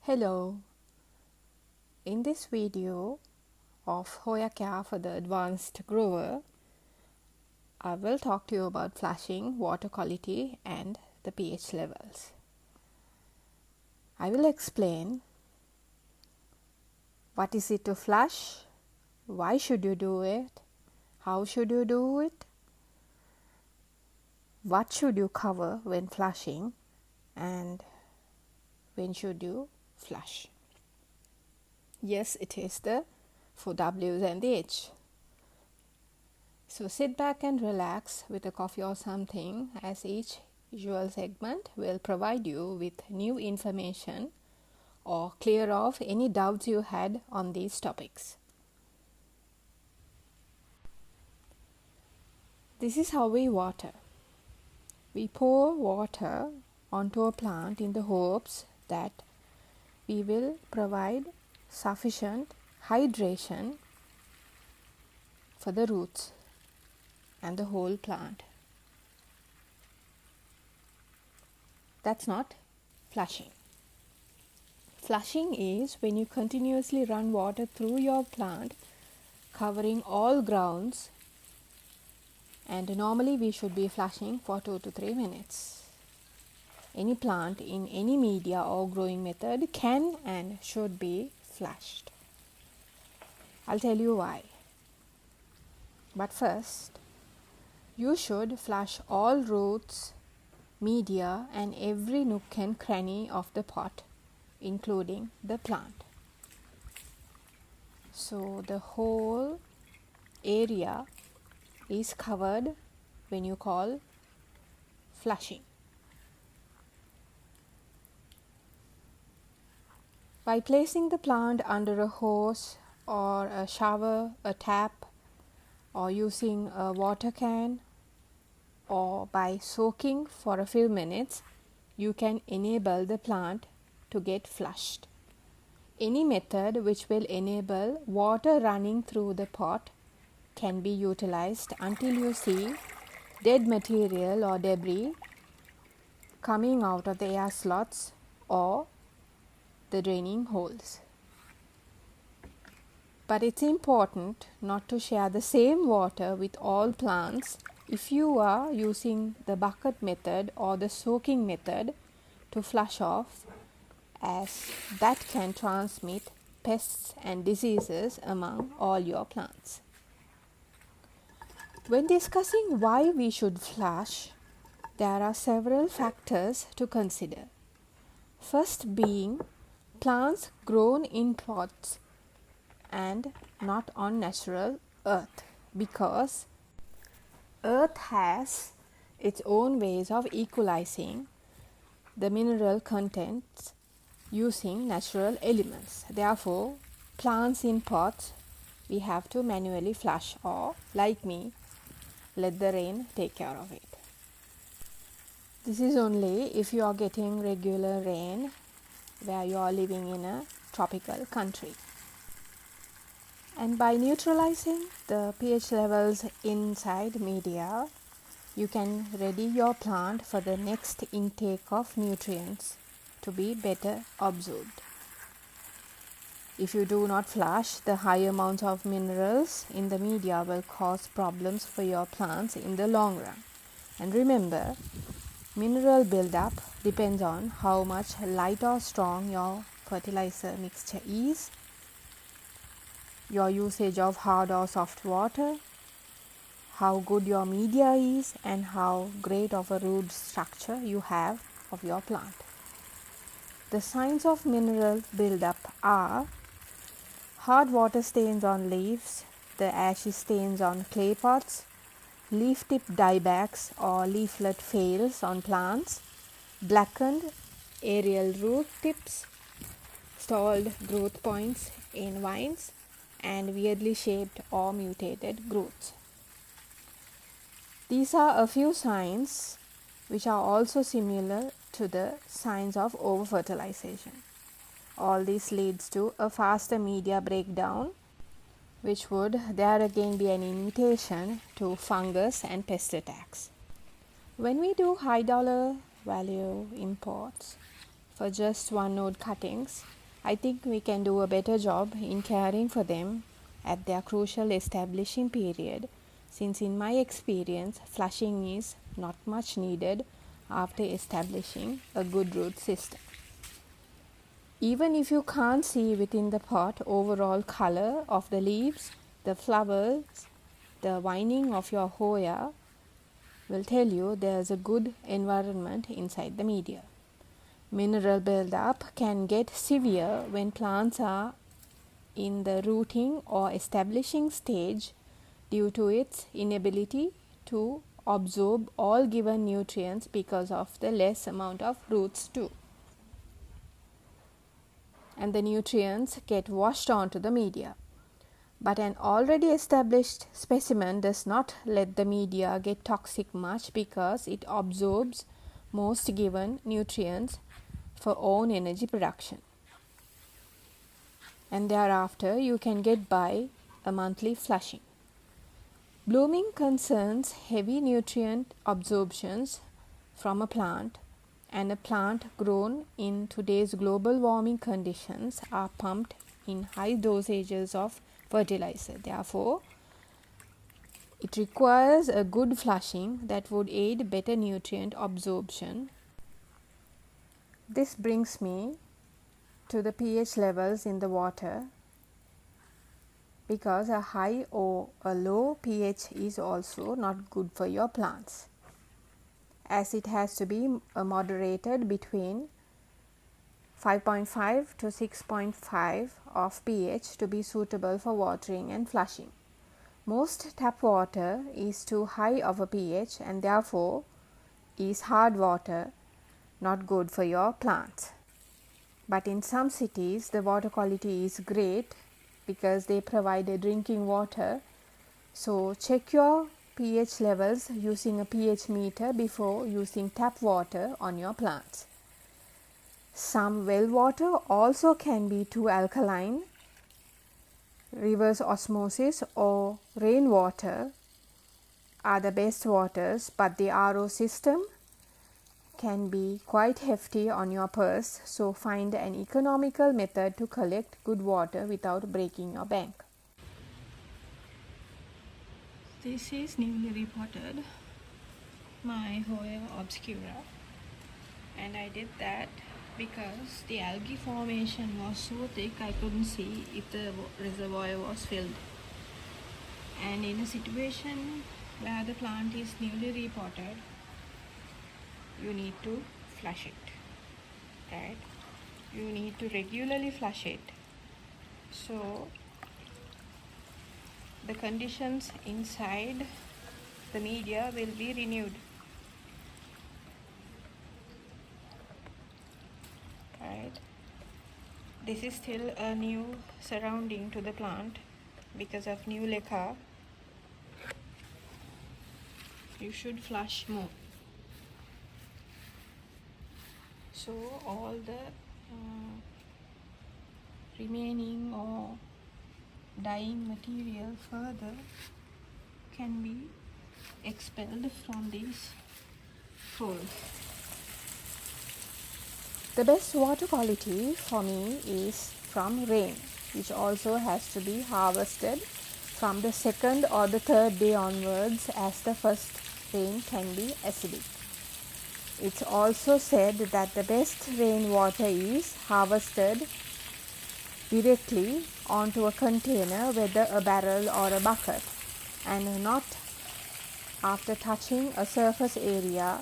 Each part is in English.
Hello, in this video of Hoya care for the advanced grower, I will talk to you about flushing, water quality and the pH levels. I will explain what is it to flush, why should you do it, how should you do it, what should you cover when flushing, and when should you flush. Yes, it is the 4 W's and the H. So sit back and relax with a coffee or something, as each visual segment will provide you with new information or clear off any doubts you had on these topics. This is how we water. We pour water onto a plant in the hopes that we will provide sufficient hydration for the roots and the whole plant. That's not flushing. Flushing is when you continuously run water through your plant, covering all grounds, and normally we should be flushing for 2 to 3 minutes. Any plant in any media or growing method can and should be flushed. I'll tell you why. But first, you should flush all roots, media and every nook and cranny of the pot, including the plant. So the whole area is covered when you call flushing. By placing the plant under a hose or a shower, a tap, or using a water can, or by soaking for a few minutes, you can enable the plant to get flushed. Any method which will enable water running through the pot can be utilized until you see dead material or debris coming out of the air slots or the draining holes. But it's important not to share the same water with all plants if you are using the bucket method or the soaking method to flush off, as that can transmit pests and diseases among all your plants. When discussing why we should flush, there are several factors to consider. First being plants grown in pots and not on natural earth, because earth has its own ways of equalizing the mineral contents using natural elements. Therefore, plants in pots we have to manually flush, or like me, let the rain take care of it. This is only if you are getting regular rain where you are living in a tropical country. And by neutralizing the pH levels inside media, you can ready your plant for the next intake of nutrients to be better absorbed. If you do not flush, the high amounts of minerals in the media will cause problems for your plants in the long run. And remember, mineral buildup depends on how much light or strong your fertilizer mixture is, your usage of hard or soft water, how good your media is, and how great of a root structure you have of your plant. The signs of mineral buildup are hard water stains on leaves, the ashy stains on clay pots, leaf tip diebacks or leaflet fails on plants, blackened aerial root tips, stalled growth points in vines, and weirdly shaped or mutated growths. These are a few signs which are also similar to the signs of over-fertilization. All this leads to a faster media breakdown, which would there again be an invitation to fungus and pest attacks. When we do high dollar value imports, for just one node cuttings, I think we can do a better job in caring for them at their crucial establishing period, since in my experience flushing is not much needed after establishing a good root system. Even if you can't see within the pot overall color of the leaves, the flowers, the winding of your Hoya will tell you there's a good environment inside the media. Mineral buildup can get severe when plants are in the rooting or establishing stage due to its inability to absorb all given nutrients because of the less amount of roots too. And the nutrients get washed onto the media. But an already established specimen does not let the media get toxic much because it absorbs most given nutrients for own energy production. And thereafter you can get by a monthly flushing. Blooming concerns heavy nutrient absorptions from a plant, and a plant grown in today's global warming conditions are pumped in high dosages of fertilizer. Therefore, it requires a good flushing that would aid better nutrient absorption. This brings me to the pH levels in the water, because a high or a low pH is also not good for your plants, as it has to be moderated between 5.5 to 6.5 of pH to be suitable for watering and flushing. Most tap water is too high of a pH and therefore is hard water, not good for your plants. But in some cities the water quality is great because they provide a drinking water. So check your pH levels using a pH meter before using tap water on your plants. Some well water also can be too alkaline. Reverse osmosis or rainwater are the best waters, but the RO system can be quite hefty on your purse, so find an economical method to collect good water without breaking your bank. This is newly repotted my Hoya obscura, and I did that because the algae formation was so thick I couldn't see if the reservoir was filled. And in a situation where the plant is newly repotted, you need to flush it, right? You need to regularly flush it, so the conditions inside the media will be renewed, right? This is still a new surrounding to the plant because of new leca. You should flush more. So all the remaining or dying material further can be expelled from these holes. The best water quality for me is from rain, which also has to be harvested from the second or the third day onwards, as the first rain can be acidic. It's also said that the best rainwater is harvested directly onto a container, whether a barrel or a bucket, and not after touching a surface area,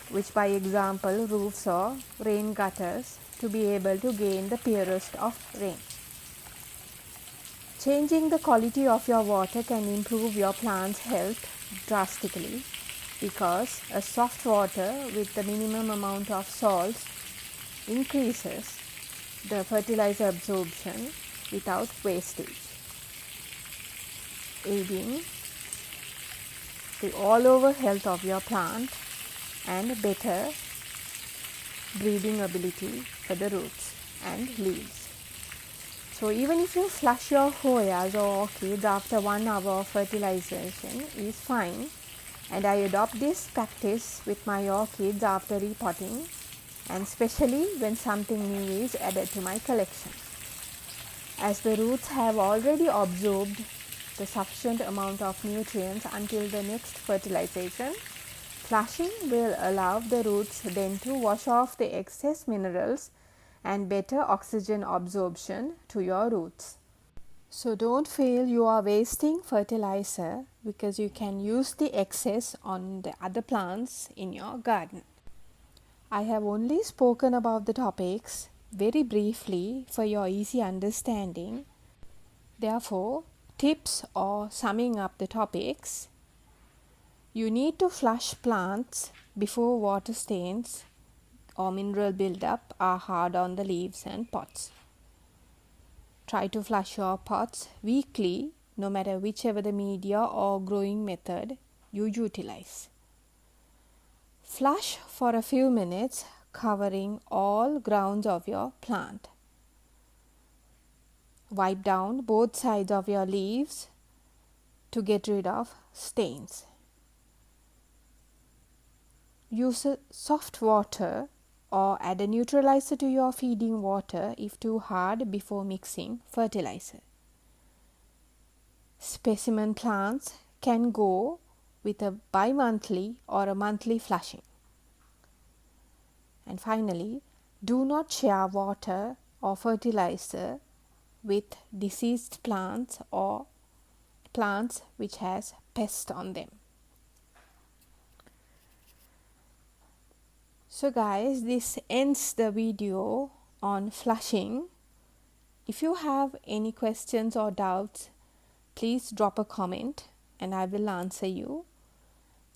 which by example roofs or rain gutters, to be able to gain the purest of rain. Changing the quality of your water can improve your plant's health drastically, because a soft water with the minimum amount of salts increases the fertilizer absorption without wastage, aiding the all-over health of your plant and better breathing ability for the roots and leaves. So even if you flush your Hoyas or orchids after 1 hour of fertilization is fine, and I adopt this practice with my orchids after repotting and especially when something new is added to my collection. As the roots have already absorbed the sufficient amount of nutrients until the next fertilization, flushing will allow the roots then to wash off the excess minerals and better oxygen absorption to your roots. So don't feel you are wasting fertilizer, because you can use the excess on the other plants in your garden. I have only spoken about the topics very briefly for your easy understanding. Therefore, tips or summing up the topics: you need to flush plants before water stains or mineral buildup are hard on the leaves and pots. Try to flush your pots weekly, no matter whichever the media or growing method you utilize. Flush for a few minutes, covering all grounds of your plant. Wipe down both sides of your leaves to get rid of stains. Use soft water or add a neutralizer to your feeding water if too hard before mixing fertilizer. Specimen plants can go with a bi-monthly or a monthly flushing. And finally, do not share water or fertilizer with diseased plants or plants which has pests on them. So guys, this ends the video on flushing. If you have any questions or doubts, please drop a comment and I will answer you.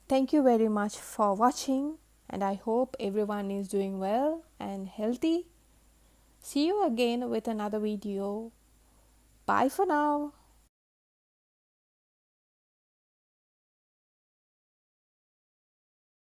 Thank you very much for watching, and I hope everyone is doing well and healthy. See you again with another video. Bye for now.